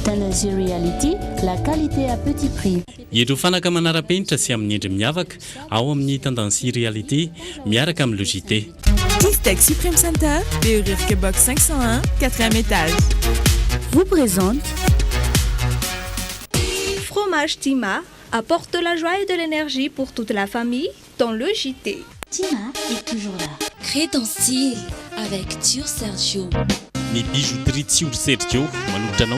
Energy Reality, la qualité à petit prix. Ireo fanaka manara-penitra sy amin'ny endry miavaka ao amin'ny Tendancy Reality miaraka amin'ny Logité. Tech Supreme Center, BE Box 501, 4e étage. Vous présente Fromage Tima apporte de la joie et de l'énergie pour toute la famille dans le JT. Tima est toujours là. Crée ton style avec Tur Sergio. Ny bijouterie Tur Sergio manolotra anao.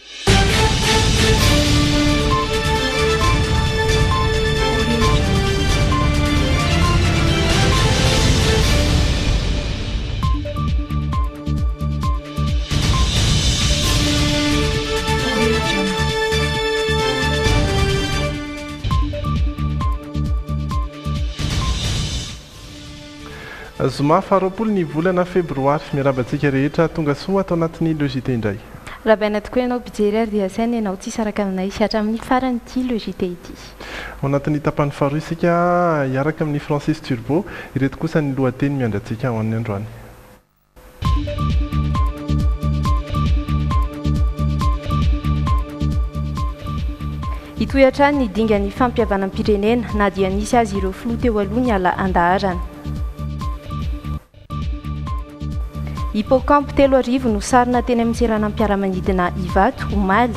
Zoma faharoapolo ny volana febroary miarabantsika rehetra tonga soa atao anatin'ny logité indray. Raha baina tokoa ianao pijery ary dia saina ianao tsy saraka aminay hatramin'ny farany ity logité ity. Ao anatin'ny tapany faharoa isika hiaraka amin'ny Francis Turbo, ireto kosa ny lohateny miandratsika ao amin'ny androany. Hitohatra ny dingan'ny fampihavanam-pirenena na dia nisy azy ireo filoha teo aloha ny ala andaharana. Hippocampe 3 arivo no sarina teny amin'ny seranam-piaramanidina Ivato, Omaly.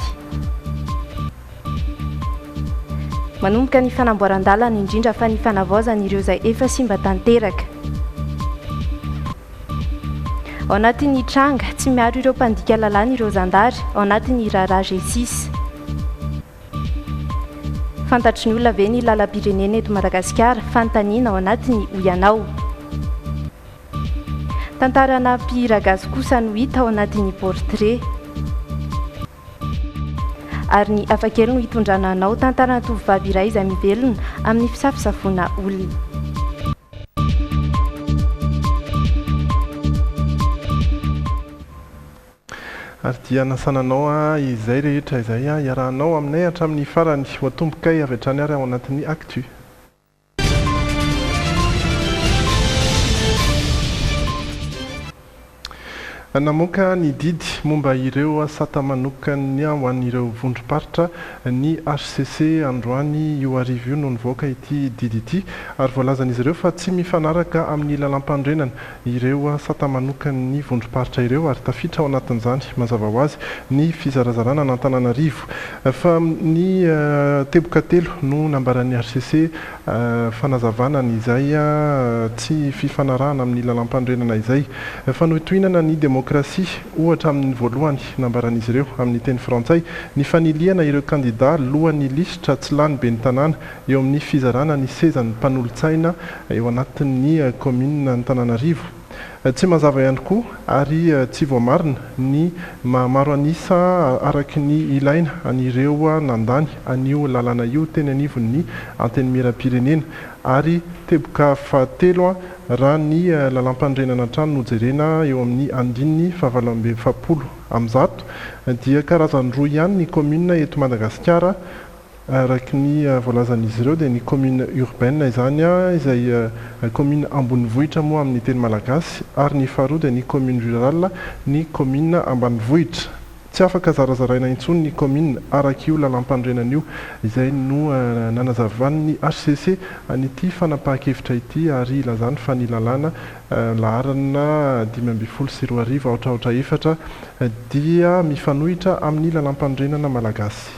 Manomboka ny fanamboaran-dalana indrindra fa ny fanavaozana ireo izay efa simba tanteraka. Ao anatin'ny tranga tsy miaro ireo mpandika lalàna ireo zandary ao anatin'ny raharaha G6. Fantatry ny olona ve ny lalam-pirenena eto Madagasikara fanontaniana ao anatin'ny Oianao. Tantarana mpiragazy kosa no hita ao anatin'ny portrait. Ary ny hafakely no hitondrana anao tantarana tovovavy iray izay mivelona amin'ny fisafisafoana olona. Ary dia nasananao izay rehetra izay iarahanao aminay hatramin'ny farany ho atombokay avy hatrany ary ao anatin'ny actu. Namoaka ny didy momba ireo sata manokany ho an'ireo vondrom-paritra ny HCC androany io arivo io no nivoaka ity didy ity ary voalazan'izy ireo fa tsy mifanaraka amin'ny lalam-pandrenana ireo sata manokany ny vondrom-paritra ireo ary tafitra ao anatin'izany mazava ho azy ny fizarazarana n'Antananarivo fa ny teboka telo no nambaran'ny HCC fanazavana izay tsy fifanarahana amin'ny lalam-pandrenana izay fa nohitohinana ny demokrasia ohatra amin'ny voalohany nambaran'izy ireo amin'ny teny frantsay ny faniliana ireo kandida lohan'ny lisitra tsy lany be ny tanàna eo amin'ny fizarana ny sezan'ny mpanolotsaina eo anatin'ny commune Antananarivo. Tsy mazava ihany koa ary tsy voamarina ny maro anisa araky ny ilaina an'ireo nandany an'io lalàna io teny anivon'ny anteny miram-pirenena ary teboka fahatelo raha ny lalam-pandrenana trano nojerena eo amin'ny andininy fahavalo amby zato dia karazany roa ihany ny commune eto Madagasikara araky ny voalazan'izy ireo dia ny commune urbaine izany izay commune ambonivohitra moa amin'ny teny malagasy ary ny faharoa dia ny commune rurale ny commune ambanivohitra. Tsy afaka zarazaraina intsony ny commune araky io lalam-pandrenana io izay no nanazavan'ny HCC an'ity fanapahan-kevitra ity ary ilazany fa ny lalàna laharana 524 dia mifanohitra amin'ny lalam-pandrenana malagasy.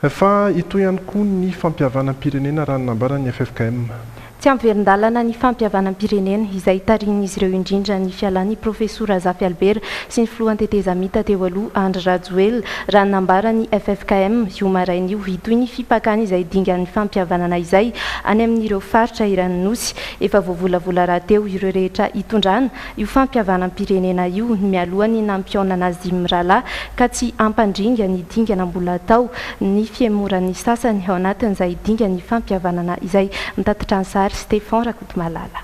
Fa ito ihany koa ny fampihavanam-pirenena raha nambaran'ny FFKM. Tsy ampiverin-dalana ny fampihavanam-pirenena izay tarihin'izy ireo indrindra ny fialan'ny profesora Zafy Albert sy ny filohan-teteza mita teo aloha Andry Rajoelina raha nambaran'ny FFKM io maraina io hitoy ny fipakana izay dingan'ny fampihavanana izay any amin'ireo faritra Iranosy efa voavolavola raha teo ireo rehetra hitondrana io fampihavanam-pirenena io mialohany nampionana azy mirala ka tsy ampandringa ny dingana mbola atao ny fiemoran'ny sasany ao anatin'izay dingan'ny fampihavanana izay mitatitra ny sary Stéphane Rakotomalala.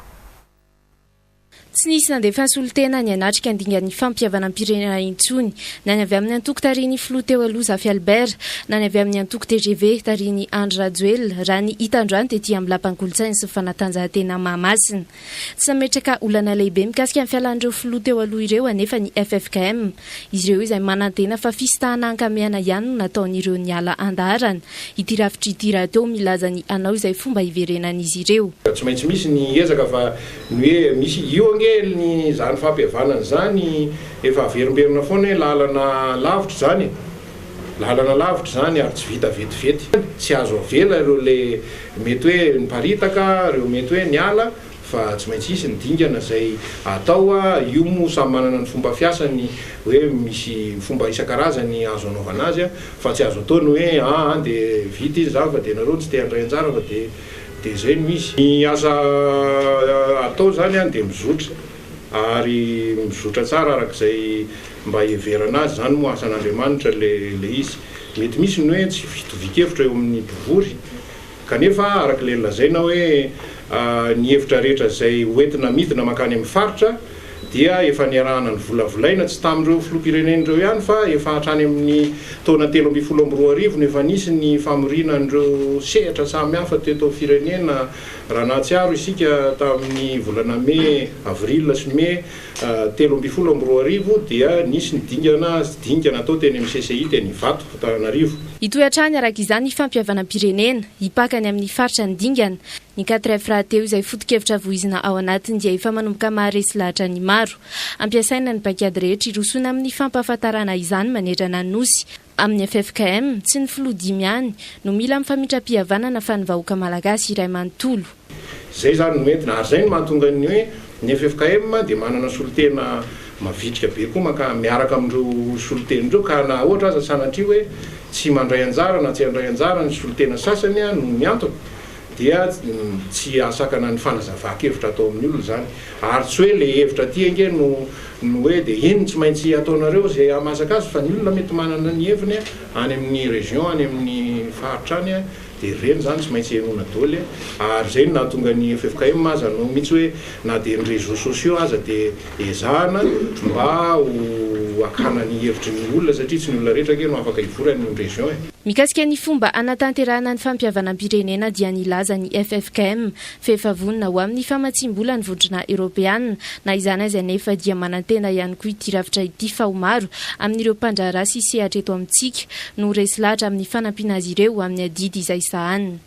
tsy nisy nandefa solotena ny anatrika andingan'ny fampiavana am-pirenena intsony na ny avy amin'ny antoko tariny filoha teo aloha Zafy Albert na ny avy amin'ny antoko TGV tariny Andry Rajoel raha ny hita androany tetỳ amin'ny lapan-kolontsaina sy fanatanjahantena Mahamasina tsy nametraka olana lehibe mikasika amin'ny fialan'ireo filoha teo aloha ireo anefa ny FFKM izy ireo izay manantena fa fistahana ankamiana ihany no nataon'ireo niala andaharana ity rafitra ity raha teo milaza ny anao izay fomba hiverenan'izy ireo tsy maintsy misy ny ezaka fa ny hoe misy io ny zany fampihavanana zany efa averimberina foana hoe lalana lavitra zany ary tsy vita vetivety tsy azo avela ireo le mety hoe niparitaka reo mety hoe niala fa tsy maintsy isy ny dingana zay atao io mo samy manana ny fomba fiasany hoe misy fomba isan-karazany azo anaovana azy fa tsy azo atao ny hoe de vita izy zany fa de nareo tsy te handray anjara fa de zay no misy ny asa atao zany de mizotra ary mizotra tsara arak'izay mba heverana azy zany moa asan'Andriamanitra le izy mety misy ny hoe tsy vitovikevitra eo amin'ny mpivory kanefa arak'le lazaina hoe ny hevitra rehetra zay hoentina midina makany amin'ny faritra dia efa niarahana ny volavolaina tsy tamin'ireo filoham-pirenen'ireo ihany fa efa hatrany amin'ny taona 13 no efa nisy ny famorinan'ireo sehatra samy hafa teto firenena raha nahatsiaro isika tamin'ny volana Mai, Avril sy Mai 13 dia nisy ny dingana atao teny amin'ny CCI teny Ivato Antananarivo. Itoetrany araka izany ny fampiavana-pirenena hipakany amin'ny faritra ny dingana ny 4F rahateo izay foto-kevitra voizina ao anatiny dia efa manomboka maharesy lahatra ny maro ampiasaina ny pakiady rehetra irosona amin'ny fampahafantarana izany manerana ny nosy amin'ny FFKM tsy ny filoha 10 ihany no mila mifamitra-pihavanana fa ny vahoaka malagasy iray manontolo zay zany no entina ary zay no mahatonga ny hoe ny FFKM dia manana solotena mavitrika be koa maka miaraka amin'ireo soloten'ireo ka na ohatra aza sanatria hoe tsy mandray anjara na tsy handray anjara ny solotena sasany no miantona dia tsy asakana ny fanazava-kevitra atao amin'ny olona zany ary tsy hoe le hevitra ty ange no hoe de iny tsy maintsy ataonareo zay amasaka azy fa ny olona mety manana ny heviny any amin'ny région any amin'ny faritra any de reny zany tsy maintsy enona daholo ary zay no nahatonga ny FFKM aza no mihitsy hoe na de ny réseaux sociaux aza de ezahana mba ho akana ny hevitry ny olona satria tsy ny olona rehetra ke no afaka hivorany ny région mikasika ny fomba anatanterahana ny fampiavana-pirenena dia nilaza ny FFKM fehefavonina ho amin'ny famatsim-bola ny vondrona Europeana na izany azy anefa dia manantena ihany koa ity rafitra ity fa ho maro amin'ireo mpandraharaha sy sehatra eto amintsika no resy lahatra amin'ny fanampiana azy ireo amin'ny adidy izay sahaniny.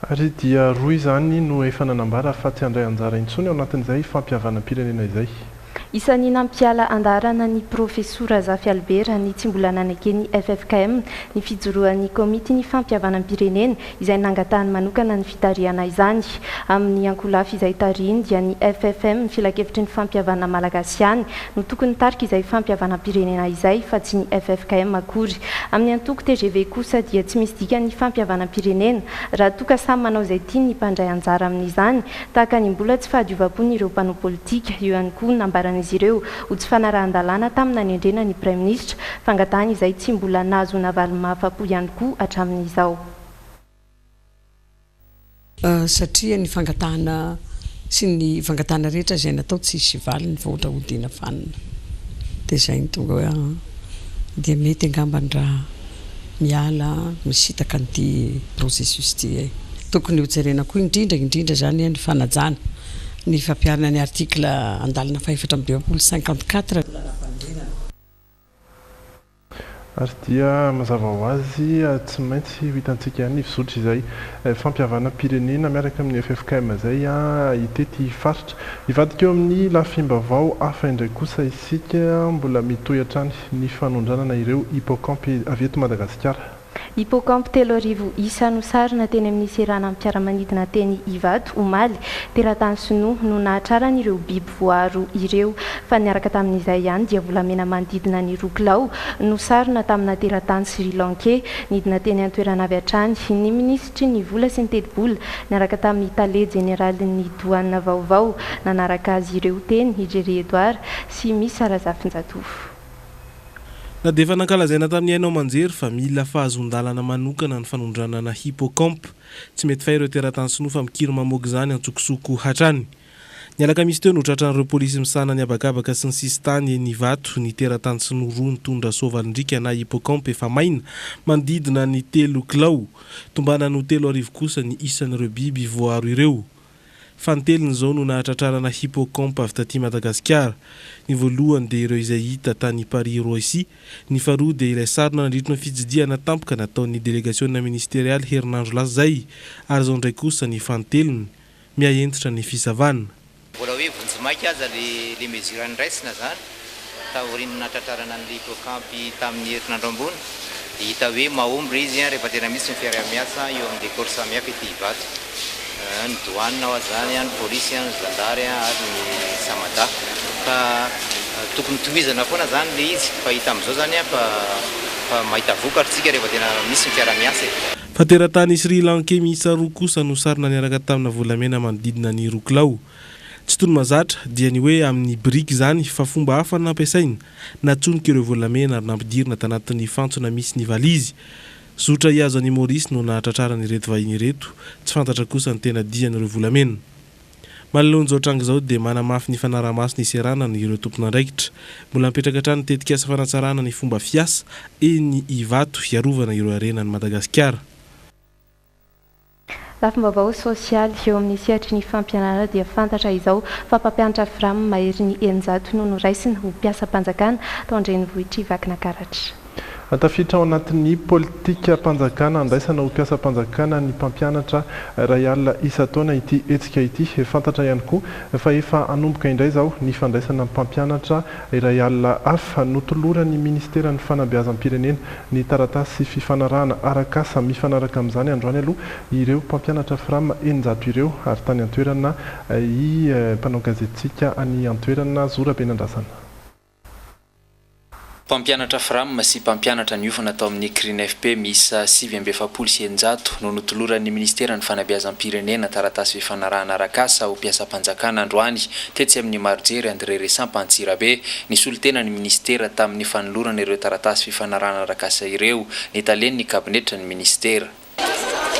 Ary dia roy zany no efa nanambara fa tsy handray anjara intsony ao anatin'izay fampiavana-pirenena izay. Isan'ny nampiala andarana ny profesora Zafy Albert ny tsy mbola nanake ny FFKM ny fijoroan'ny komity ny fampiavana-pirenena izay nangatahany manokana ny fitariana izany amin'ny ankolafy izay tariny dia ny FFM filakevitry ny fampiavana malagasy ihany no tokony tarika izay fampiavana-pirenena izay fa tsy ny FFKM akory amin'ny antoko TGV kosa dia tsy misy dika ny fampiavana-pirenena raha toka samy manao izay tiany ny mpandray anjara amin'izany tahaka ny mbola tsy fahadiovam-pony ireo mpanao politika io ihany koa nambarana izy ireo ho tsy fanarahan-dalàna tamina ny endrena ny Prime Ministre fangatahany izay tsy mbola nahazo navaly mahafapo ihany koa hatramin'izao. Satria ny fangatahana sy ny fangatahana rehetra izay natao tsy hisy valy ny vohatra hodiana fanina dia izay ny tonga hoe dia mety angambany raha miala misitaka an'ity processus ity tokony hojerena koa indrindra zany ny fanajana ny fampiarana ny article andalina 454 ary dia mazava ho azy tsy maintsy hitantsika ihany fizotra izay fampiavana-pirenena miaraka amin'ny FFKM zay itety faritra ivadika eo amin'ny lafim-bavao hafa indray kosa isika mbola mitohy hatrany ny fanondranana ireo hippocampe avy eto Madagasikara. Hippocampe 3,000 isa no sarina teny amin'ny serana mpiara-manidina teny Ivato omaly teratany Sinoa no nahatrarany ireo biby voaro ireo fa niaraka tamin'izay ihany dia volamena manodidina ny Roklao no sarina tamina teratany Sri Lankais nidina teny an-toerana avy hatrany ny ministry ny vola sy ny teti-bola niaraka tamin'ny tale jeneraly ny douane vaovao nanaraka azy ireo teny Idjery Edouard sy misy Sarazafinjatofo. Na dia efa nankalazaina tamin'ny hainao manjery fa mila fahazon-dalana manokana ny fanondranana hippocampe tsy mety fa ireo teratany Sinoa fa mikiry mamoaka izany antsokosoko hatrany Ny alakamisy teo no tratran'ireo polisy misana ny abakabaka sy ny sisy tany ny vato ny teratany sy noroa ny tondra sovalindrika na hippocampe efa maina mandidina ny 3 kilao tombana ny 3 arivo kosa ny isan'ireo biby voaro ireo. Fanteliny zao no nahatratrarana hippocampe avy taty Madagasikara. Ny voalohany dia ireo izay hita tany Paris Roissy, ny faharoa dia ilay sarona nandritry ny fijidiana tampoka nataon'ny délégation ministériale herinandro lazay ary zao ndray kosa ny fanteliny miaentitra ny fisavana. Mbola hoe vonjimaiky aza le mesure andraisina zany taoriny natratrarana ny hippocampe tamin'ny herinandro ambony dia hita hoe mahomby izy rehefa tena misy ny fiara-miasa eo amin'ny décor samihafa ity hivato ny douane ao zany ny polisy ny zandary ary ny samada ka tokony tohizana foana zany le izy fa hita amin'izao zany fa mahita vokatritsika rehefa tena misy ny fiara-miasa. Fa teratany Sri Lanka miisa 2 kosa no sarina niaraka tamina volamena manodidina ny 2 kilao. Tsy tony mazatra dia ny hoe amin'ny brique zany fa fomba hafa nampiasaina natsonika ireo volamena ary nampidirina tanatin'ny fantsona misy ny valizy. Zotra iazo any Maurice no nahatratrarana ireto vahiny ireto, tsy fantatra kosa ny tena dian'ireo volamena. Manoloana zao tranga zao dia manamafy ny fanaraha-maso ny serana ny ireo tompon'andraikitra. Mbola mipetraka hatrany tetika asa fanatsarana ny fomba fiasa ny hivato hiarovana ireo arenan'ny Madagasikara. Lafim-baovao sosialy eo amin'ny sehatry ny fampianarana dia fantatra izao fa mpampianatra FRAM mahery ny 100 no noraisiny ho mpiasa-panjakana tao Andrenivohitra Vakina Karatra. Tafiditra ao anatin'ny politika mpanjakana andraisana ho mpiasa-panjakana ny mpampianatra ray alina isa-taona ity hetsika ity. Fantatra ihany koa fa efa anomboka indray zao ny fandraisana mpampianatra ray alina hafa notoloran'ny ministeran'ny fanabeazam-pirenena ny taratasy sy fifanarahana arakasa mifanaraka amin'izany androany aloha ireo mpampianatra FRAM 100 ireo ary tany antoerana mpanao gazetitsika any antoerana Zorabenandrasana. Mpampianatra FRAM sy mpampianatra niofana tao amin'ny CRINFP miisa 770 no notoloran'ny ministeran'ny fanabeazam-pirenena taratasy fifanarahana arakasa ho mpiasa-panjakana androany tetsy amin'ny Marjery André Resampantsirabe ny solotenan'ny ministera tamin'ny fanolorana ireo taratasy fifanarahana arakasa ireo ny talen'ny kabinetra ny ministera.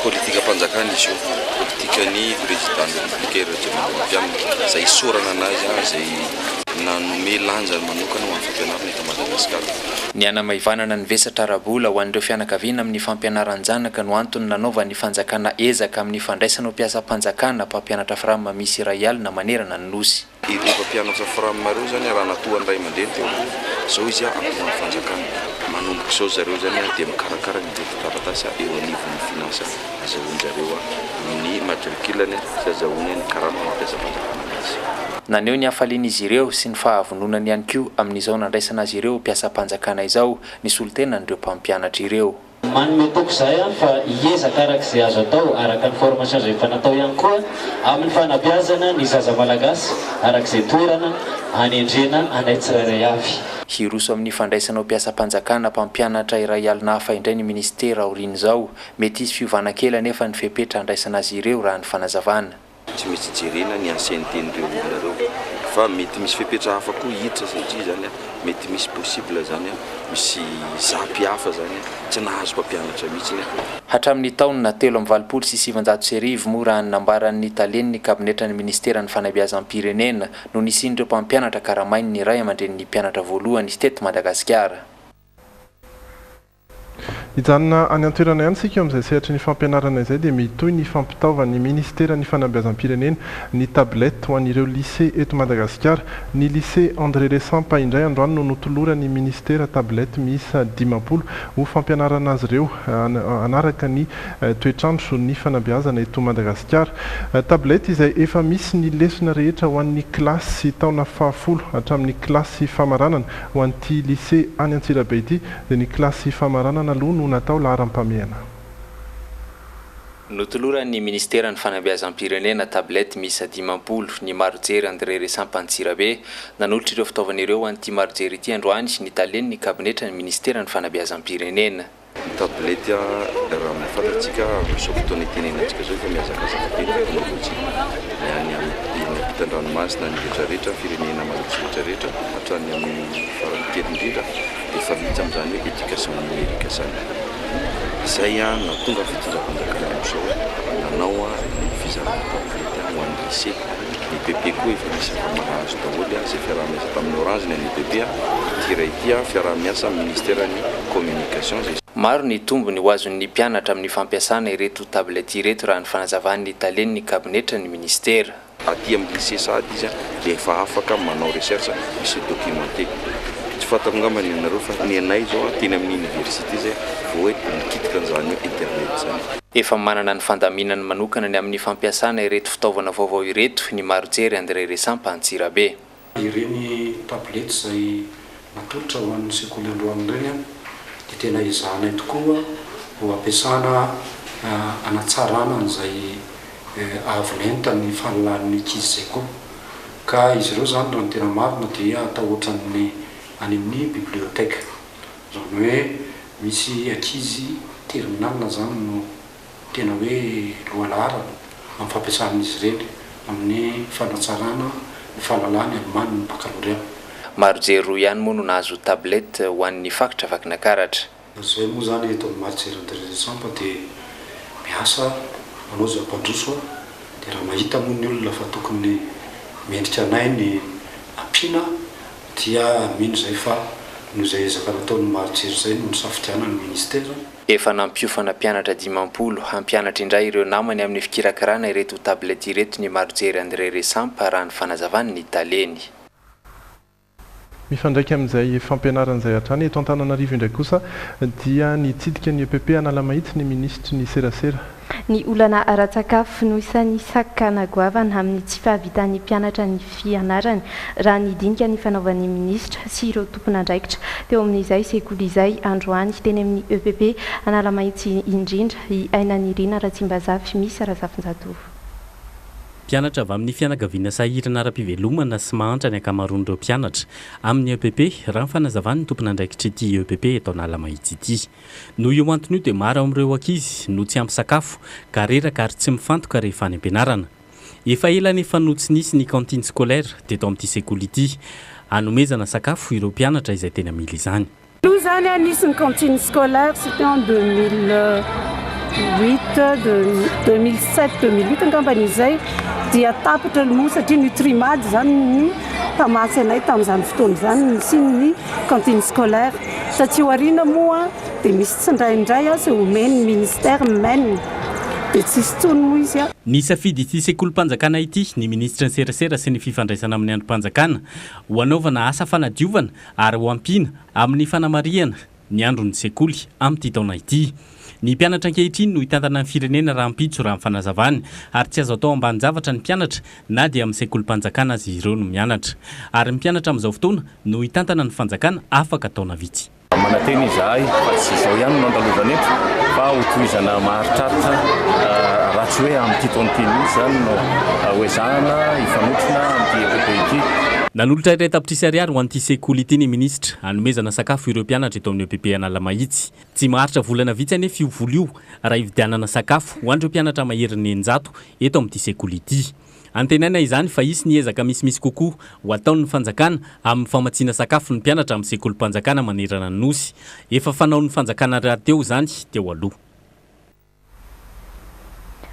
Politika panjakana izy io, politika ny président de la République zay sorana anazy zay nanome lanja manokana ho amin'ny fampianarana eto Madagasikara. Ny anamaivanana ny vesatra arabola ho an'ireo fianakaviana amin'ny fampianaran-janaka no antony nanaova ny fanjakana ezaka amin'ny fandraisana ho mpiasa-panjakana mpampianatra FRAM misy iray alina manerana ny nosy. Ireo mpampianatra FRAM ireo zany raha natoa andray mandeha teo zao izy akoho ny fanjakana manomboka izao zareo zany dia mikarakara ny taratasy eo anivon'ny finansa azahoan'zareo ny matriculany sy azahoany ny karama mampiasa-panjakana azy. Naneo ny hafalian'izy ireo sy ny fahavononany ihany koa amin'izao nandraisana azy ireo mpiasa-panjakana izao ny solotenan'ireo mpampianatra ireo. Manome toko zay fa hiezaka arak'izay azo atao araka ny formation izay efa natao ihany koa amin'ny fanabeazana ny zaza malagasy arak'izay toerana hanendrena anay tsirairay avy. Hiroso amin'ny fandraisana ho mpiasa-panjakana mpampianatra iray alina hafa indray ny ministera aoriana izao mety izy fiovana kely anefa ny fepetra andraisana azy ireo raha ny fanazavana. Tsy misy jerena ny ancienneté-n'ireo olona ireo fa mety misy fepetra hafa koa hiditra satria zany mety misy possible zany misy zapy hafa zany tsy nahazo mpampianatra mihitsy. Hatramin'ny taona 3,790 moa raha nambaran'ny talen'ny kabinetra ny ministeran'ny fanabeazam-pirenena no nisin'ireo mpampianatra karamainy ny ray aman-dren'ny mpianatra voalohany teto Madagasikara. Hijanona any antoerana ihany sika amin'izay sehatry ny fampianarana izay dia mitohy ny fampitaovan'ny ministeran'ny fanabeazam-pirenena ny tablette ho an'ireo lycée eto Madagasikara. Ny lycée André Resampa indray androany no notolorany ministera tablette miisa 10 ho fampianarana azy ireo anaraka ny toetrandro ny fanabeazana eto Madagasikara. Tablette izay efa misy ny lesona rehetra ho an'ny klasy taona 10 hatramin'ny klasy famaranana ho an'ity lycée any Antsirabe ity dia ny klasy famaranana aloha no natao laharam-pameana. Notoloran'ny ministeran'ny fanabeazam-pirenena tablette miisa 10 ny Marjery André Resampantsirabe nanolotra ireo fitaovan'ireo an'ity Marjery ity androany ny talen'ny kabinetra ny ministeran'ny fanabeazam-pirenena. Tablette raha mafantatsika amin'izao fotoana itenenantsika zao efa mihazakazaka be ny teknôlôjia any amin'ny hitan-dranomasina ny rehetrarehetra firenena malotsy rehetrarehetra hatrany amin'ny farany kely indrindra dia efa vita amin'izany hoe éducation numérique zany. Izay no tonga ny fitondram-panjakana amin'izao nanao ny fizarana pamflety ho an'ny lycée. Ny IPP koa efa misy mahazo daholo izay fiaraha-miasa tamin'ny Orange ny IPP ity fiaraha-miasa ministère ny communication. Maro ny tombony ho azon'ny mpianatra amin'ny fampiasana ireto tablety ireto raha ny fanazavan'ny Italiany ny kabinetra ny ministera. Aty amin'ny lycée sady izy dia efa afaka manao recherche misy documenté. Tsy fantako ngamba ny anareo fa ny anay zao teny amin'ny université zay vao hoe mikitika an'izany hoe internet zany. Efa manana ny fandaminany manokana ny amin'ny fampiasana ireto fitaovana vaovao ireto ny Marojery André Resampa Antsirabe. Ireny tablety zay natolotra ho an'ny sekoly androany ireny dia tena izahanay tokoa ho ampiasana anatsarana an'izay avolenta ny fahalalan'ny ankizy zay koa. Ka izy ireo zany raha ny tena marina dia atao ohatran'ny any amin'ny biblioteka. Zany hoe misy ankizy terminalina zany no tena hoe lohalara amin'ny fampiasan'izy ireny amin'ny fanatsarana ny fahalalany alimany ny baccalauréat. Marojery roa ihany moa no nahazo tablety ho an'ny fakitra vakina karatra. Izay moa zany eto amin'ny Marojery André Resampa dia miasa manao zava-pandroso dia raha mahita moa ny olona fa tokony miendrika anay ny ampiana dia mino zay fa noho izay ezaka nataon'ny Marojery zay no nisafidianan'ny ministera. Efa nampiofana mpianatra 50 hampianatra indray ireo namany amin'ny fikirakirana ireto tablety ireto ny Marojery André Resampa raha ny fanazavan'ny Italiany. Mifandraika amin'izay fampianaran'izay hatrany eto Antananarivo indray kosa dia nitsidika ny EPP Analamahitsy ny ministra ny serasera. Ny olana ara-tsakafo no isan'ny sakana goavana amin'ny tsy fahavitan'ny mpianatra ny fianarany raha nidinika ny fanaovan'ny ministra sy ireo tompon'andraikitra teo amin'izay sekoly izay androany teny amin'ny EPP Analamahitsy indrindra i Ainany Irina Ratsimbazafy misy Razafinjatovo. Mpianatra avy amin'ny fianakaviana sahirana ara-pivelomana sy mahantra ny ankamaroan'ireo mpianatra amin'ny EPP raha ny fanazavany ny tompon'andraikitra ity EPP eto Analamahitsy ity. Noho io antony io dia maro amin'ireo ankizy no tsy ampy sakafo ka reraka ary tsy mifantoka rehefa any am-pianarana. Efa ela nefa no tsy nisy ny cantine scolaire teto amin'ity sekoly ity hanomezana sakafo ireo mpianatra izay tena mila izany. Io zany anisy ny cantine scolaire c'était en 2007-2008 angamban'izay dia tapitra moa satria Nutrimad zany ny mpamasy anay tamin'izany fotoana izany sy ny cantine scolaire satria warina moa dia misy tsindraindray sy omeny ministère mène dia tsisy tsony moa izy a. Ny safidy ity sekolim-panjakana ity ny ministra ny serasera sy ny fifandraisana amin'ny androm-panjakana ho anaovana asa fanadiovana ary ho ampiana amin'ny fanamariana ny andron'ny sekoly amin'ity taona ity. Ny mpianatra ankehitriny no hitantana ny firenena raha ampitso raha ny fanazavany ary tsy azo atao ambany zavatra ny mpianatra na dia amin'ny sekolim-panjakana azy ireo no mianatra ary ny mpianatra amin'izao fotoana no hitantana ny fanjakana afaka ataona vitsy. Mananteny izahay fa tsy izao ihany no andalovana eto fa hotohizana maharitraritra raha tsy hoe amin'ity taon'ity mihitsy zany no hoezahana hifanotrona amin'ity EPP ity. Nanolotra iray tapitrisa ariary ho an'ity sekoly ity ny ministra hanomezana sakafo ireo mpianatra eto amin'ny EPP Analamahitsy. Tsy maharitra volana vitsy anefa io vola io raha hividianana sakafo ho an'ireo mpianatra maherin'ny 900 eto amin'ity sekoly ity. Antenaina izany fa isy ny ezaka misimisy kokoa ho ataon'ny fanjakana amin'ny famatsiana sakafo ny mpianatra amin'ny sekolim-panjakana manerana ny nosy. Efa fanaon'ny fanjakana rahateo zany teo aloha.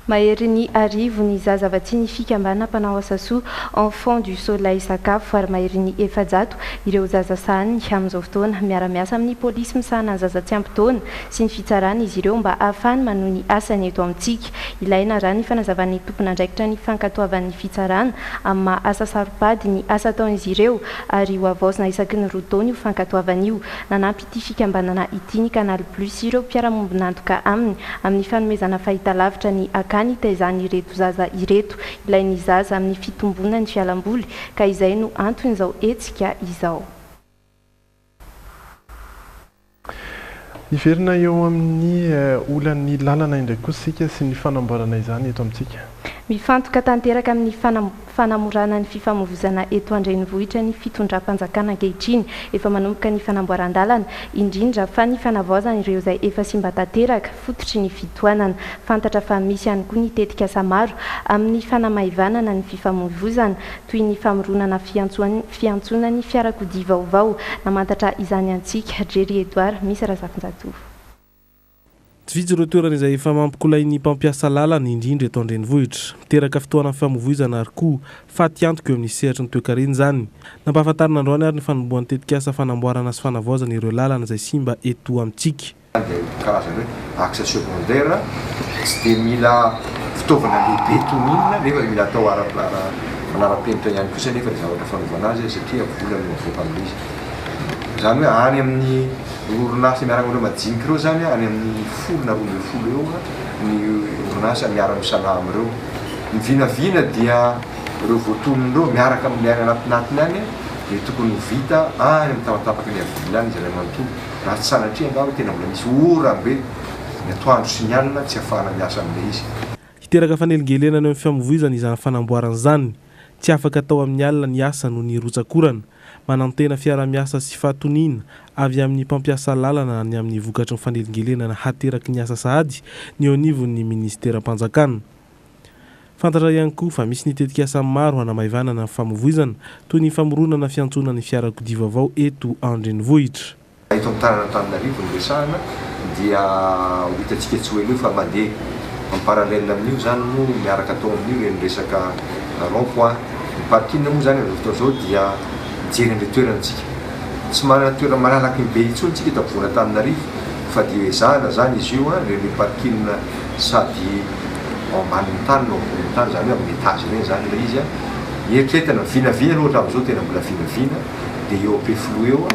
Mahery ny arivo ny zazavatsy ny fikambana mpanao asa soa enfant du soleil sakafo ary mahery ny efajato ireo zaza sahany amin'izao fotoana miara-miasa amin'ny polisy misahana zaza tsy ampy taona sy ny fitsarana izy ireo mba ahafahany manohy ny asany eto amintsika. Ilaina raha ny fanazavan'ny tompon'andraikitra ny fankatoavan'ny fitsarana amin'ny maha asa saropady ny asa ataon'izy ireo ary ho avaozina isaky ny roa taona io fankatoavana io. Nanampy ity fikambanana ity ny Canal Plus ireo mpiara-momby nantoka aminy amin'ny fanomezana fahitalavitra ny akany taizany ireto zaza ireto ilain'ny zaza amin'ny fitombona ny fialamboly ka izay no anton'izao hetsika izao. Iverina eo amin'ny olan'ny lalana indray koa sika sy ny fanamboarana izany eto amintsika. mifantoka tanteraka amin'ny fanamorana ny fifamoivoizana eto andrenivohitra ny fitondram-panjakana ankehitriny efa manomboka ny fanamboaran-dalana indrindra fa ny fanavaozana ireo izay efa simba tanteraka fototry ny fitoanana fantatra fa misy ihany koa ny tetikasa maro amin'ny fanamaivanana ny fifamoivoizana toy ny famoronana fiantsona ny fiarakodia vaovao namantatra izany antsika Jerry Edouard misy Razafinjatovo. Tsy vitsy ireo toerana izay efa mampikolay ny mpampiasa lalana indrindra eto andrenivohitra miteraka fitoana fifamoivoizana ary koa faty antoka eo amin'ny sehatry ny toekareny zany nampahafantarina androany ary ny fanomboan'ny tetikasa fanamboarana sy fanavaozana ireo lalana izay simba eto amintsika. Karazana hoe axe secondaire tsy dia mila fitaovana lehibe toninina nefa mila atao manara-penitra ihany kosa nefa ny zavatra fanaovana azy satria vola no mivoaka amin'izy. Zany hoe any amin'ny orinasa miaraka amin'ireo madinika ireo zany any amin'ny 10 eo ny orinasa miaraka misalaha amin'ireo. Ny vinavina dia ireo voatonon'ireo miaraka amin'ny any anatinatiny any dia tokony vita any amin'ny tapatapaka ny avila any izay manontolo. Raha tsy sanatria angamba tena mbola misy orambe ny atoandro sy ny alina tsy ahafahana miasa amin'ilay izy. Hiteraka fanelingelenana eo amin'ny fifamoivoizana izany fanamboarana zany tsy afaka atao amin'ny alina ny asa noho ny rotsakorana manantena fiara-miasa sy fahatonina avy amin'ny mpampiasa lalana ny amin'ny vokatry ny fanelingelenana hateraky ny asa sahady ny eo anivon'ny ministeram-panjakana. Fantatra ihany koa fa misy ny tetikasa maro hanamaivanana ny famoivoizana toy ny famoronana fiantsonana ny fiarakodia vaovao eto andrenivohitra. Eto amin'ny Antananarivo ny resahana dia hitantsika tsy hoe fa mandeha amin'ny parallèle amin'io zany no miaraka atao amin'io ny resaka rond-point. Ny parking moa zany amin'izao fotoana izao dia mijery an'ilay toerantsika. Tsy manana toerana malalaky ny be intsony tsika eto ampovoana Antananarivo fa dia ezahana zany izy io le parking sady ambanin'ny tany no ambonin'ny tany zany hoe amin'ny étage ireny zany ilay izy eritreretana vinavina loatra amin'izao tena mbola vinavina dia eo Ampefiloha eo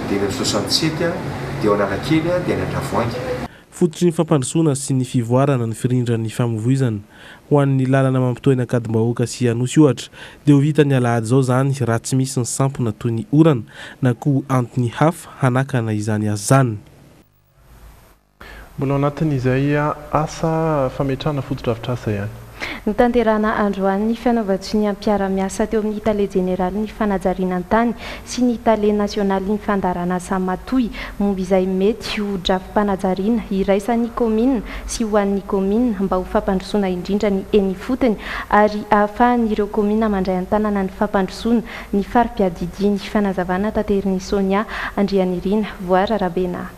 dia ny 67 dia eo Analakely dia ny Andravoahangy. Fototry ny fampandrosoana sy ny fivoarana ny firindran'ny famoivoizana ho an'ny lalana mampitohy ny akady-bahoaka sy Anosy ohatra dia ho vita ny alahady zao zany raha tsy misy ny sampona toy ny orana na koa antony hafa hanakana izany azy zany. Mbola anatin'izay asa fametrahana foto-drafitr'asa ihany. Ny tanterana androany ny fianaovantsy ny ampiara-miasa teo amin'ny Itale Jeneraly ny fanajariana an-tany sy ny Itale Nasionaly ny fandarana Samatoy momba izay mety ho drafi-panajariana iraisan'ny komina sy ho an'ny komina mba ho fampandrosoana indrindra ny eny fotony ary ahafahan'ireo komina mandray an-tanana ny fampandrosoana ny fari-piadidia ny fanazavana tanteriny Sonia Andrianirina Voara Rabena.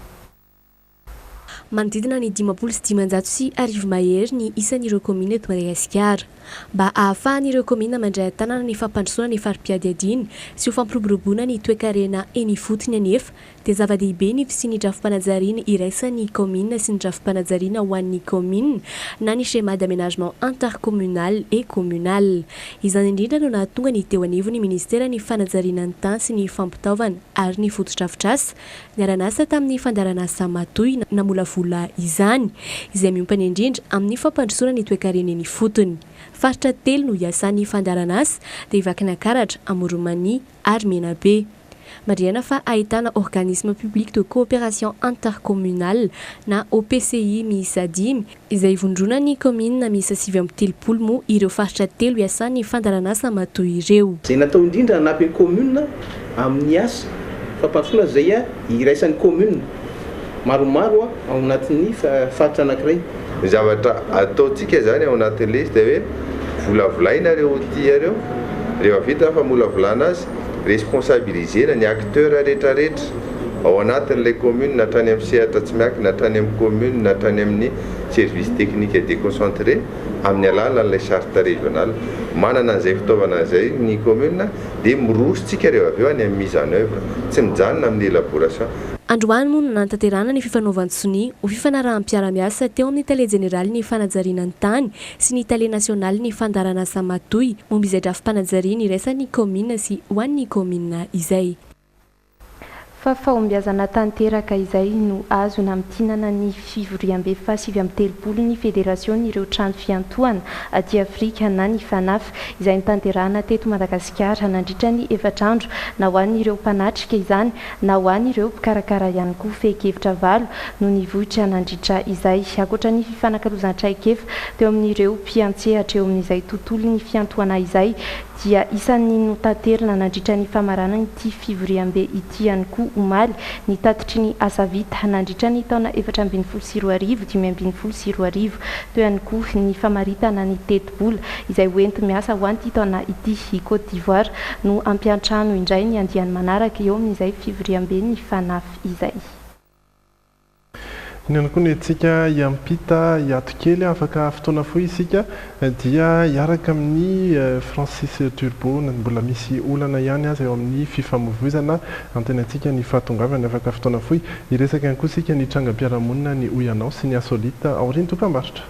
Manodidina ny 500 sy arivo mahery ny isan'ireo komina eto Madagasikara. Mba ahafahan'ireo komina mandray an-tanana ny fampandrosoana ny fari-piadiadiana sy ho fampiroboroboana ny toe-karena eny fotony anefa dia zava-dehibe ny fisian'ny drafi-panajariana iraisan'ny komina sy ny drafi-panajariana ho an'ny komina na ny schéma d'aménagement intercommunal et communal. Izany indrindra no nahatonga ny teo anivony ministera ny fanajariana ny tany sy ny fampitaovana ary ny foto-drafitr'asa niara-nasa tamin'ny fandaran'asa Matoy namola vola izany izay miompana indrindra amin'ny fampandrosoana ny toe-karena eny fotony. Faritra telo no iasan'ny fandaran'asa dia Vakina Karatra, Amoromania ary Menabe. Mariana fa ahitana organisme public de coopération intercommunale na OPCI miisa 5 izay vondrona ny komina miisa 7 moa ireo faritra telo iasan'ny fandaran'asa Matoy ireo. Izay natao indrindra hanampy komina amin'ny asa fampandrosoana izay iraisan'ny komina maromaro ao anatin'ny faritra anankiray. Ny zavatra ataontsika zany ao anatin'ilay izy dia hoe volavolaina reo tia rehefa vita fa molavolana azy responsabilisena ny acteur rehetrarehetra ao anatin'ilay commune na hatrany amin'ny sehatra tsy miankina na hatrany amin'ny commune na hatrany amin'ny service technique et déconcentré amin'ny alalan'ilay charte régionale manana an'izay fitaovana izay ny commune dia mirositsika rehefa avy eo any amin'ny mise en œuvre tsy mijanona amin'ny élaboration. Androany moa no nantanterana ny fifanovantsonia ho fifanarahan'ny-piara-miasa teo amin'ny Itale Jeneraly ny fanajariana ny tany sy ny Itale Nasionaly ny fandaran'asa Matoy momba izay drafi-panajariana iraisan'ny komina sy ho an'ny komina izay. fa fahombiazana tanteraka izay no azona mitinana ny fivoriam-be fa 7 ny federation ireo trano fiantohana aty Afrika na ny FANAF izay nitanterahana teto Madagasikara nandritra ny 4 andro na ho an'ireo mpanatrika izany na ho an'ireo mpikarakara ihany koa fehi-kevitra 7 no nivohitra nandritra izay ankoatra ny fifanankalozan-traikefa teo amin'ireo mpiantsehatra eo amin'izay tontolo ny fiantohana izay dia isan'ny notanterana nandritra ny famarana ity fivoriam-be ity ihany koa omaly ny tatitry ny asa vita nandritra ny taona 2024 2025 teo ihany koa ny famaritana ny teti-bola izay hoenty miasa ho an'ity taona ity i Côte d'Ivoire no ampiantrano indray ny andiany manaraka eo amin'izay fivoriam-be ny FANAF izay. Ny ihany koa ny antsika iampita hiato kely afaka fotoana fohy isika dia hiaraka amin'ny Francis Turbo mbola misy olana ihany azy eo amin'ny fifamoivoizana antenantsika ny fahatongavany afaka fotoana fohy iresaka ihany koa isika ny trangam-piarahamonina ny Oyanao sy ny Asolita aoriny tokam-barotra.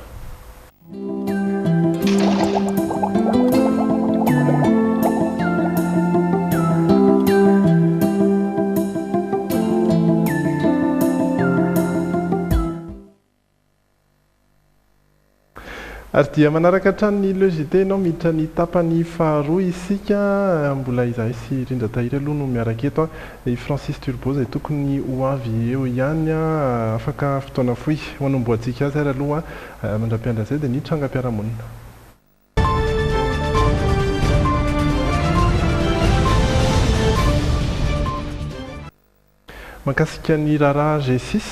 Ary dia manaraka hatrany logité nao miditra ny tapany faharoa isika mbola izay sy rindra tahiry aloha no miaraka eto i Francis Turbo izay tokony ho avy eo ihany afaka fotoana fohy ho anomboantsika azy ary aloha mandra-piandra izay dia ny trangam-piarahamonina. Mahakasika ny raharaha G6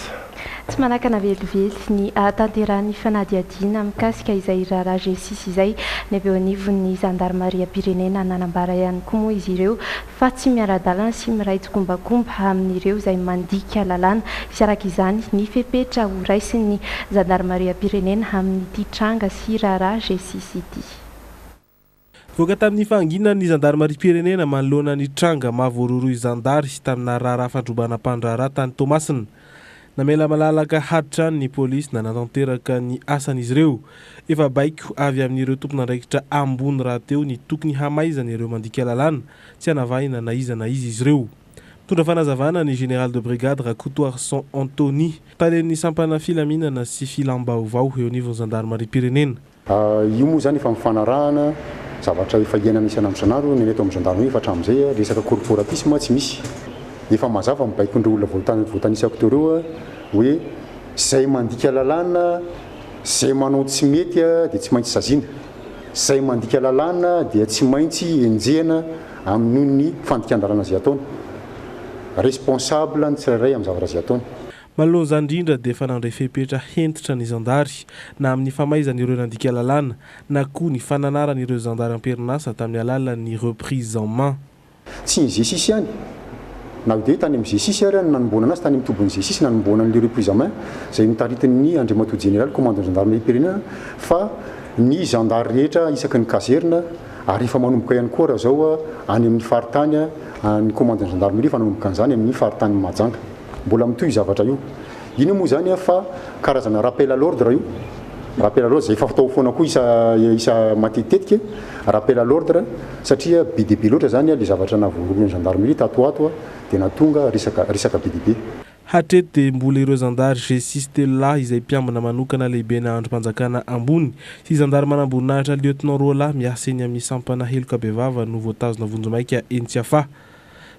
tsy manakana velively ny tanterahany fanadihadiana mikasika izay raharaha G6 izay ny avy eo anivon'ny zandarmaria pirenena nanambara ihany koa moa izy ireo fa tsy miara-dalana sy miray tsokombakomba amin'ireo izay mandika lalàna sy araka izany ny fepetra ho raisin'ny zandarmaria pirenena amin'ity tranga sy raharaha G6 ity. Voaka tamin'ny fanginana ny zandarmaria pirenena manoloana ny tranga mahavoaroroy zandary sy tamina raharaha fandrobana mpandraharaha tany Tomasina. Namela malalaka haditrany ny polisy na natanteraka ny asan'izy ireo. Efa baiko avy amin'ireo tompon'andraikitra ambony raha teo ny tokony hamaizana ireo mandika lalàna tsy hanavahina na iza izy ireo. Tondra fanazavana ny général de brigade Rakoto Arson Anthony talen'ny sampana filaminana sy filambaovao eo anivon'ny zandarmaria pirenena. Io moa zany efa mifanarahana zavatra efa iainana isana amin'ny sanaro ny eto amin'ny gendarmerie fa hatramin'izay resaka corporatisme tsy misy. Efa mazava mibaiko ndreo olona voatanisako teo reo hoe zay mandika lalàna zay manao tsy mety dia tsy maintsy saziana, zay mandika lalàna dia tsy maintsy enjehana amin'ny fandikan-dalàna zay ataony, responsable ny tsirairay amin'ny zavatra zay ataony. Manoloana izany indrindra dia efa nandray fepetra hentitra ny zandary na amin'ny famaizan'ireo nandika lalàna na koa ny fananaran'ireo zandary am-perinasa tamin'ny alalan'ny reprise en main. Tsy ny G6 ihany na dia tany amin'ny G6 ary nanomboana anazy tany mitobon'ny G6 nanomboana ny reprise en main izay nitaritin'ny andriamatoa général commandant gendarmerie pirenena fa ny zandary rehetra isaky ny kaserna ary efa manomboka ihany koa raha zao any amin'ny faritany ny commandant gendarmerie fa nanomboka an'izany amin'ny faritany Mahajanga. Mbola mitohy zavatra io. Ino moa zany fa karazana rappel à l'ordre io. Rappel à l'ordre zay efa fatao foana koa isa matetitetike rappel à l'ordre satria BDB loatra zany le zavatra navoaroan'ny gendarmerie tatoato dia natonga resaka BDB. Hatreto dia mbola ireo zandary G6 telo lahy izay mpiambina manokana lehibe na androm-panjakana ambony sy zandary manamboninahitra lieutenant Rola miasa eny amin'ny sampana heloka bevava no voatazona vonjomaika Entsiafa.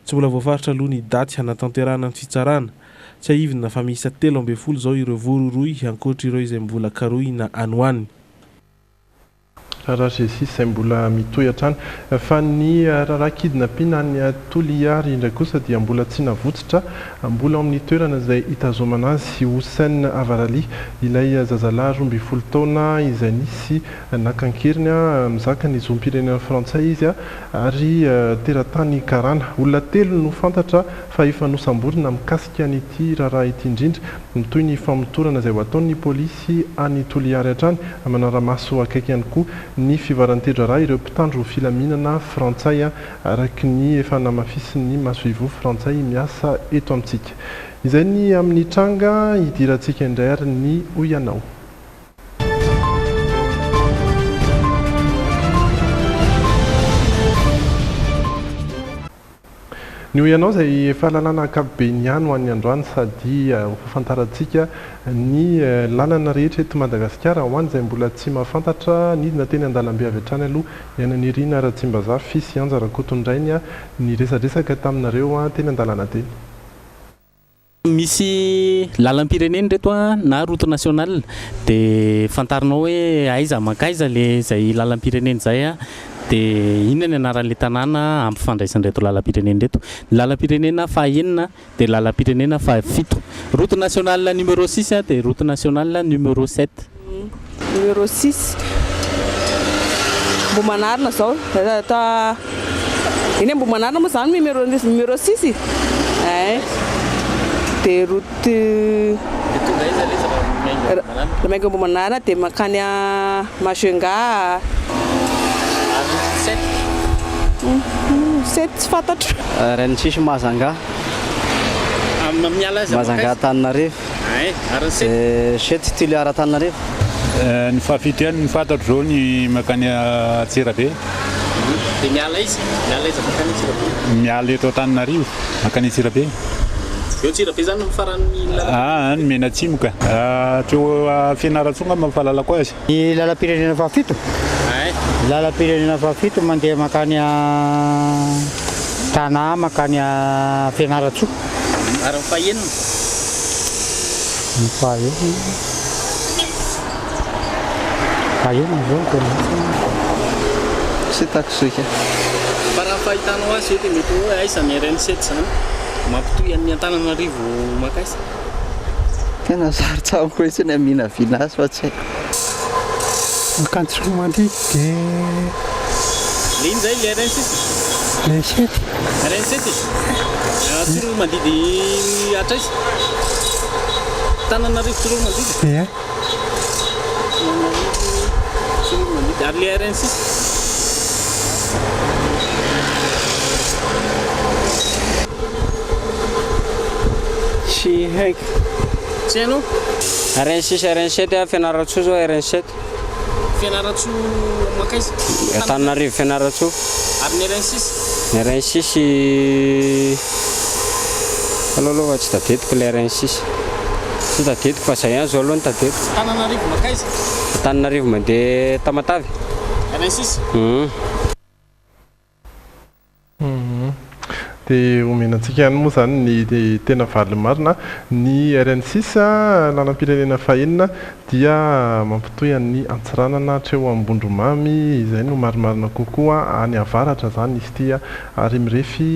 Tsy mbola voafaritra aloha ny daty hanatanterahana ny fitsarana. Tsy ahivina fa miisa 13 zao ireo voaroroy ankoatra ireo izay mbola karoy na anoany. Raharaha G6 izay mbola mitohy hatrany fa ny raharaha kidnapping ny Toliary indray kosa dia mbola tsy navotsitra, mbola amin'ny toerana izay hitazomana azy Hossein Avarali ilay zazalahy 12 taona izay nisy nakankeriny mizaka ny zom-pirenena frantsay izy ary teratany karana. Olona 3 no fantatra fa efa nosamborina mikasika n'ity raharaha ity indrindra mitohy ny famotorana izay ho ataon'ny polisy any Toliary hatrany manara-maso akaiky ihany koa ny fivarantedra raha ireo mpitandro filaminana frantsay araky ny efa namafisin'ny masoivo frantsay miasa eto amintsika. Izay ny amin'ny tranga hidirantsika indray ary ny Oyanao. Ny ho ianao izay efa lalàna akapobe ny any ho an'ny androany sady ho fantarantsika ny lalana rehetra eto Madagasikara ho any izay mbola tsy mahafantatra nidina teny an-dalambe avy hatrany aloha ianany Irina Ratsimbazaha Fisy Anjarakotondrainy ny resadresaka taminareo teny an-dalana teny. Misy lalam-pireneny reto na route nationale dia fantarinao hoe aiza makaiza le zay lalam-pireneny zay dia inona ny anaran'le tanàna ampifandraisan reto lalam-pireneny reto. Lalam-pirenena fahaenina dia lalam-pirenena fahafito. Route nationale numéro 6 dia route nationale numéro 7. Numéro 6 Mbomanarina zao iny Mbomanarina moa zany numéro 6 dia route Ramainga Mbomanarina dia makany Majunga 7 tsy fantatro. Reny sisy Mazanga. Mazanga Antananarivo. Sety Toliara Antananarivo. Ny fahafito ihany ny fantatro zao ny makany Antsirabe. Dia miala izy makany Antsirabe. Miala eto Antananarivo makany Antsirabe. Eo Antsirabe zany ny farany lalana. Ny Menatsimoka. Treo Fianarantsoa ngamba fahalalako azy. Ny lalam-pirenena fahafito. Lalam-pirenena fahafito mandeha makany Tana makany Fianaratsoa. Ary fahaenina. Ny fahaenina zao tena. Tsy takosika. Fa raha fahitanao azy eo dia mety hoe aiza ny RN7 zany mampitohy amin'ny Antananarivo makaiza. Tena sarotra amiko hoe tsy ny aminavina azy fa tsy haiko. Makantsomandi dia le iny zay le RN7. Le 7. RN7 tsiro mandidy atraiza Antananarivo tsiro mandidy. Ia. Tsiro mandidy ary le RN6 tsy haiko. Tsy hainao? RN6 RN7 Fianaratsoa zao RN7. Fianaratsoa makaiza? Antananarivo Fianaratsoa. Ary ny RN6? Ny RN6 aloloha tsy tadidiko le RN6. Tsy tadidiko fa zay ihany zao aloha ny tadidiko. Antananarivo makaiza? Antananarivo mandeha Tamatavy. RN6? dia omenantsika ihany moa zany ny tena valy-marina ny RN6 lalam-pirenena fahaenina dia mampitohy an'ny Antsiranana hatreo Ambondromamy izay no marimarina kokoa any avaratra zany izy ity ary mirefy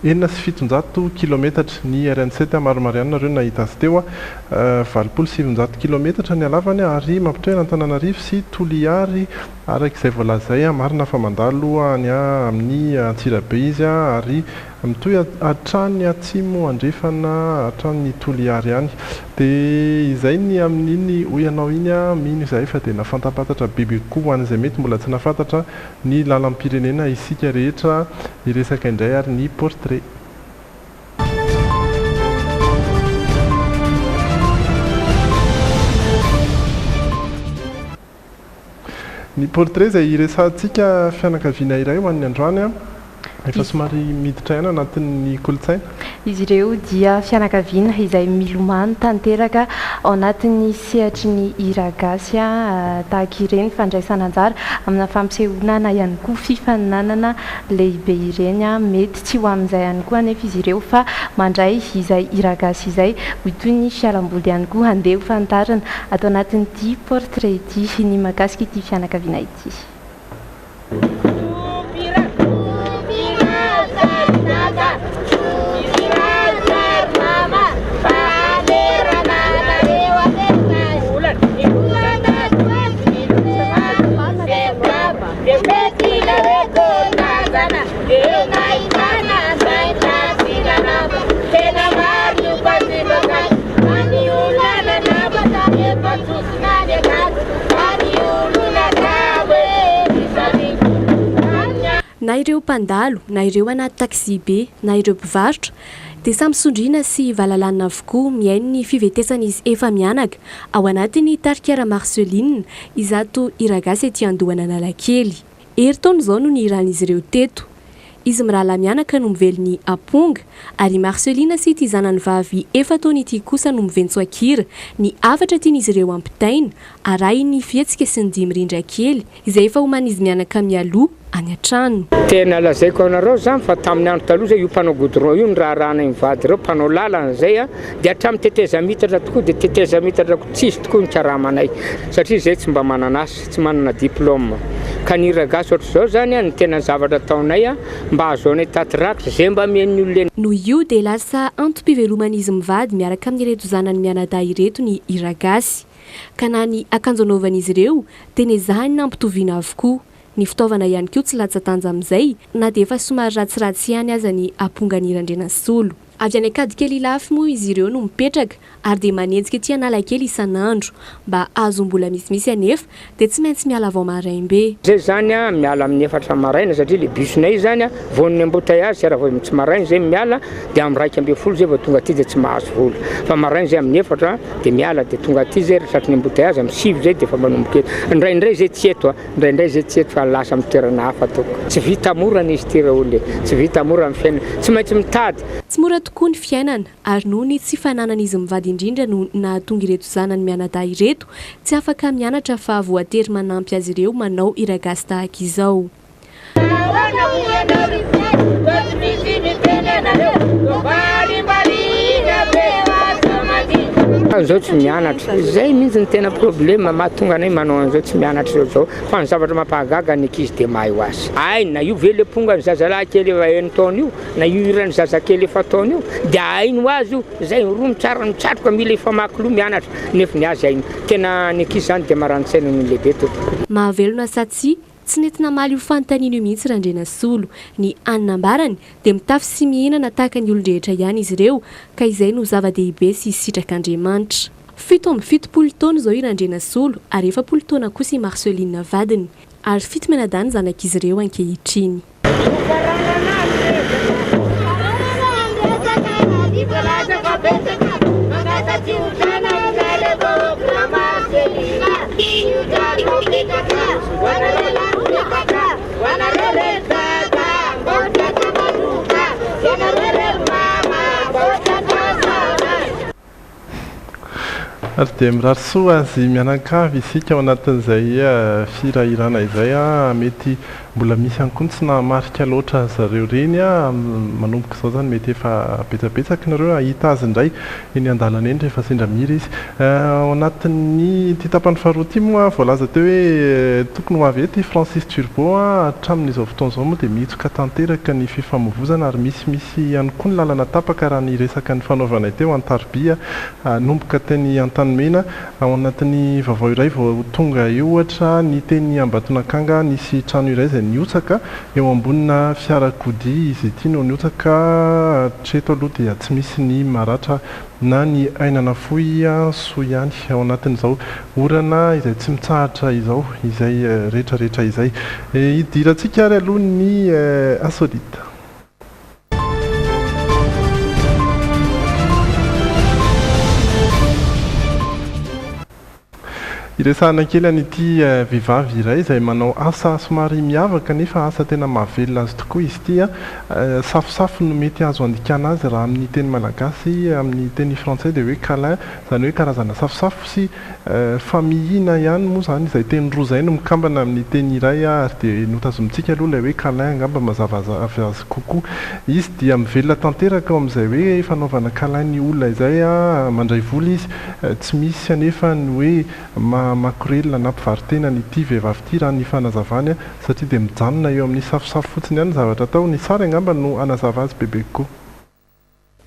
4,700 kilometatra ny RN7 maromarianina reo nahita azy teo 700 kilometatra ny alavany ary mampitohy Antananarivo sy Toliary arak'izay voalazay marina fa mandalo any amin'ny Antsirabe izy ary mitohy hatrany atsimo andrefana hatrany Toliary ihany dia izay ny amin'iny hoy-anao iny mino izay fa dia nafantampatatra bebe koa an'izay mety mbola tsy nafantatra ny lalam-pirenena isika rehetra iresaka indray ary ny portrait. Ny portrait izay iresantsika fianakaviana iray ho an'ny androany efa somary miditra ihany anatin'ny kolontsaina. Izy ireo dia fianakaviana izay milomano tanteraka ao anatin'ny sehatry ny hira gasy tahaka ireny fandraisana anjara amina fampisehoana na ihany koa fifaninanana lehibe ireny mety tsy ho amin'izay ihany koa anefa izy ireo fa mandray izay hira gasy izay ho toy ny fialamboly ihany koa handeha ho fantarina atao anatin'ity portrait ity ny mahakasika ity fianakaviana ity. Na ireo mpandalo, na ireo anaty taxi be, na ireo mpivarotra dia samy sondriana sy vahalalana avokoa miaino ny fivetesana izy efa mianaka ao anatiny Tarikara Marceline izato hira gasy ety Andohana Analakely. Ery taona izao no nihiran'izy ireo teto. izy mirala mianaka no mivelony aponga ary Marcelina sy ity zanany vavy efa taona ity kosa no miventsoakira ny afatra tian'izy ireo ampitaina arahy ny fihetsika sy ny dimy rindra kely izay efa homana izy mianaka mialoha any an-trano. Tena lazaiko anareo zany fa tamin'ny andro taloha zay io mpanao goudron io ny raharahana mivady reo mpanao lalana zay dia hatramin'ny teteza mitatra tokoa dia teteza mitatra tsisy tokoa ny karamanay satria zay tsy mba manana asa tsy manana diplôme ka ny ragasy ohatr'izao zany ny tena zavatra taonay mba ahazoanay tatiraka zay mba mihain'ny olona no io dia lasa antom-piveloman'izy mivady miaraka amin'ireto zanany mianadahy ireto ny iragasy ka na ny akanjo anaovan'izy ireo tena izany nampitoviana avokoa. Ny fitaovana ihany koa tsy latsa-tanja amin'izay na dia efa somary ratsiratsy ihany aza ny ampongan'ny Randrenasolo. Avy any akady kely lafy moa izy ireo no mipetraka ary dia manenjika ety Analakely isan'andro mba azo mbola misimisy anefa dia tsy maintsy miala vao maraimbe. Zay zany miala amin'ny 4 maraina satria le busnay zany von'ny embouteillage raha vao tsy maraina zay miala dia amin'ny 2:30 zay vao tonga aty dia tsy mahazo vola fa maraina zay amin'ny 4 dia miala dia tonga aty zay rehetra ny embouteillage amin'ny 5 zay dia efa manomboka eto indraindray zay tsy eto indraindray zay tsy eto fa lasa amin'ny toerana hafa toko tsy vita mora izy ty raha tsy vita mora amin'ny fiainana tsy maintsy mitady tsy mora tokoa ny fiainana ary noho ny tsy fananan'izy mivady indrindra no nahatonga ireto zanany mianadahy ireto tsy afaka mianatra fa voatery manampy azy ireo manao iragasy tahaka izao. Zao tsy mianatra zay mihitsy ny tena problema mahatonga anay manao an'izao tsy mianatra zao fa ny zavatra mampahagaga ny ankizy dia mahay ho azy ay na io vele ponga ny zazalahy kely efa 1 taona io na io irany zazakely efa taona io dia ainy ho azy io zay roa mitsara mitsatroka mila efa makoloha mianatra nefa ny azy ainy tena ny ankizy zany dia marani-tsaina ny lehibe to. Mahavelona satsy tsy nentina maly ho fanontaniana io mihitsy Randrenasolo ny anambarany dia mitafy sy mihinana tahaka ny olon-drehetra ihany izy ireo ka izay no zava-dehibe sy sitrak'Andriamanitra. 7 taona izao i Randrenasolo ary 10 taona kosa i Marcelina vadiny ary 7 menadany zanak'izy ireo ankehitriny. Ary dia mirary soa azy mianakavy isika ao anatin'izay firahirana izay mety mbola misy ihany koa tsy nahamarika loatra zareo reny manomboka izao zany mety efa betsabetsaka nareo ahita azy indray eny an-dalana eny rehefa sendra mira izy ao anatin'ny ty tapany faharoa ty moa voalaza teo hoe tokony ho avy ety Francis Turbo hatramin'izao fotoan'izao moa dia miitsoka tanteraka ny fifamoivozana ary misy ihany koa ny lalana tapaka raha ny resaka ny fanaovanay teo Antaribia nomboka teny Antanimena ao anatin'ny vaovao iray vao tonga io ohatra ny teny Ambatonakanga nisy trano iray izay niotsaka eo ambonina fiarakodia izy ity no niotsaka hatreto aloha dia tsy misy ny maratra na ny ainana fohy soa ihany ao anatin'izao orana izay tsy mitsahatra izao izay rehetrarehetra izay idirantsika ary aloha ny insolite. Iresahana kely an'ity vehivavy iray izay manao asa somary miavaka nefa asa tena mahavelona azy tokoa izy ity safosafo no mety azo andikana azy raha amin'ny teny malagasy amin'ny teny frantsay dia hoe câlin zany hoe karazana safosafo sy famihina ihany moa zany izay teny roa zay no mikambana amin'ny teny iray ary dia notazomitsika aloha ilay hoe câlin angamba mazava azy kokoa izy dia mivelona tanteraka ao amin'izay hoe fanaovana câlin ny olona izay mandray vola izy tsy misy anefa ny hoe makorelina na mpivaritena nyity vehivavy ity raha ny fanazavany satria dia mijanona eo amin'ny safosafo fotsiny ihany zavatra atao ny sary angamba no anazava azy bebe koa.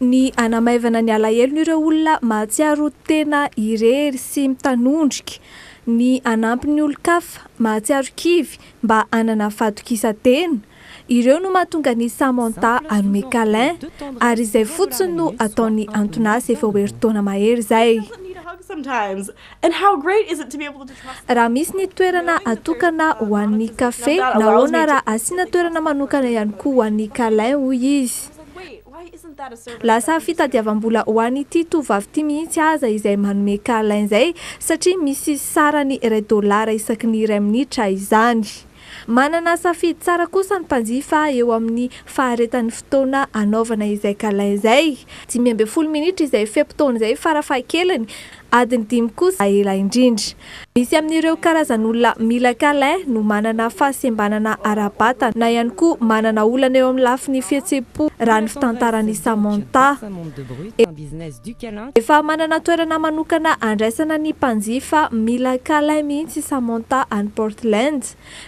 Ny anamaivana ny alahelo ireo olona mahatsiaro tena irery sy mitanondrika ny anampy ny olon-kafa mahatsiaro kivy mba anana fatokisa-tena ireo no mahatonga ny Samantha anome câlin ary izay fotsiny no ataony Antonas efa oeritaona mahery izay. Sometimes. And how great is it to be able to trust raha misy ny toerana atokana ho an'ny kafe nahoana raha asiana toerana manokana ihany koa ho an'ny câlin hoy izy. Lasa fitadiavam-bola ho an'ity tovovavy ity mihitsy aza izay manome câlin izay satria misy sarany $2 isaky ny 2 minitra izany. Manana safidy tsara kosa ny mpanjifa eo amin'ny faharetan'ny fotoana anaovana izay kalain izay. 12 minitra izay fepotona izay farafahakeliny, adiny 5 kosa ela indrindra. Misy amin'ireo karazan'olona mila kalain no manana fahasembanana ara-batana na ihany koa manana olana eo amin'ny lafin'ny fihetsem-po raha ny fitantaran'ny Samantha. Efa manana toerana manokana andraisana ny mpanjifa mila kalain mihitsy Samantha any Portland.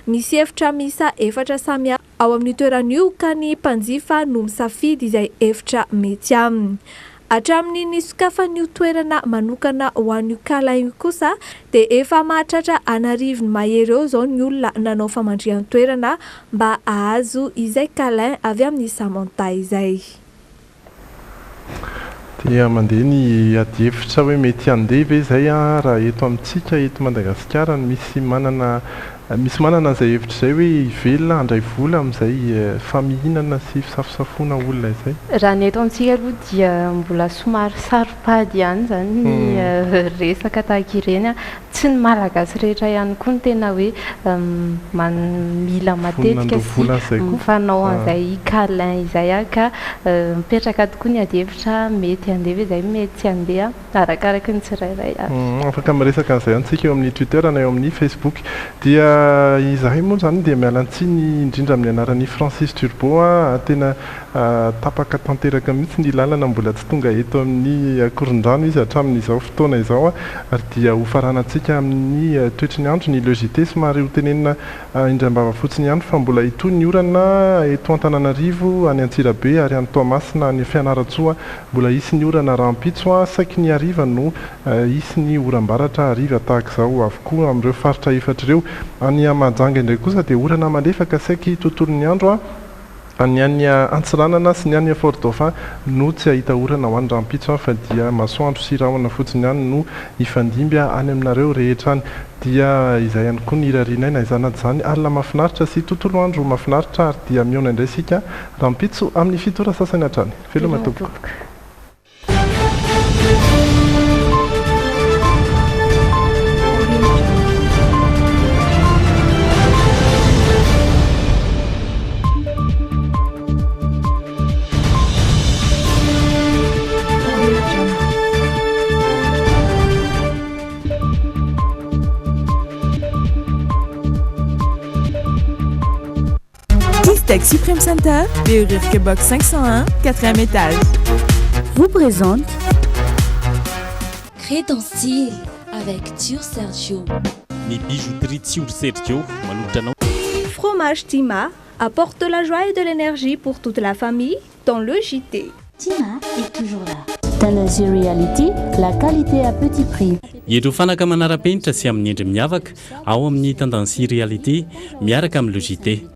Misy efitra misa 4 samihafa ao amin'ny toeran'io ka ny mpanjifa no misafidy izay efitra mety aminy. Hatramin'ny nisokafan'io toerana manokana ho an'io kalain kosa dia efa mahatratra anarivony mahery eo zao ny olona nanao famandrihan-toerana mba ahazo izay kalain avy amin'ny Samantha izay. Dia mandeha ny adi-hevitra hoe mety handeha ve izay raha eto amintsika eto Madagasikara misy manana izay hevitra izay hoe ivelona handray vola amin'izay famihinana sy fisafosafoana olona izay. Raha ny eto amintsika aloha dia mbola somary saropady ihany zany ny resaka tahaka ireny. Tsy ny malagasy rehetra ihany koa ny tena hoe mila matetika sy mifanao an'izay kalain izay ka mipetraka tokoa ny adi-hevitra mety handeha ve izay mety handeha arakaraka ny tsirairay avy. Afaka miresaka an'izay antsika eo amin'ny Twitter na eo amin'ny Facebook. Dia izahay moa zany dia mialantsiny indrindra amin'ny anaran'ny Francis Turbo tena tapaka tanteraka mihitsy ny lalana mbola tsy tonga eto amin'ny Akorondrano izy hatramin'izao fotoana izao ary dia hofaranantsika amin'ny toetry ny andro ny logité somary ho tenenina indray-mbava fotsiny ihany fa mbola itony ny orana eto Antananarivo any Antsirabe ary any Toamasina any Fianaratsoa mbola isy ny orana Rampitso saky ny ariva no isy ny oram-baratra ariva tahaka izao avokoa amin'ireo faritra efatra ireo. Any Mahajanga indray kosa dia orana malefaka saky tontolon'ny andro any Antsiranana sy ny any Fort Dauphin no tsy ahita orana ho any Rampitso fa dia masoandro sy rahona fotsiny ihany no ifandimby any aminareo rehetra any. Dia izay ihany koa ny irarinaina izanady izany alina mahafinaritra sy tontolo andro mahafinaritra ary dia miona indray sika Rampitso amin'ny fitora sasany hatrany. Veloma tompoko. Tech Supreme Center, BRFK Box 501, 4e étage. Vous présente Crée ton style avec Tio Sergio. Ni bijouterie Tio Sergio, manolotra. Fromage Tima apporte de la joie et de l'énergie pour toute la famille dans le JT. Tima est toujours là. Tanazzy Reality, la qualité à petit prix. Ireo fanaka manara-penitra sy amin'ny endry miavaka ao amin'ny Tanazzy Reality miaraka amin'ny logité.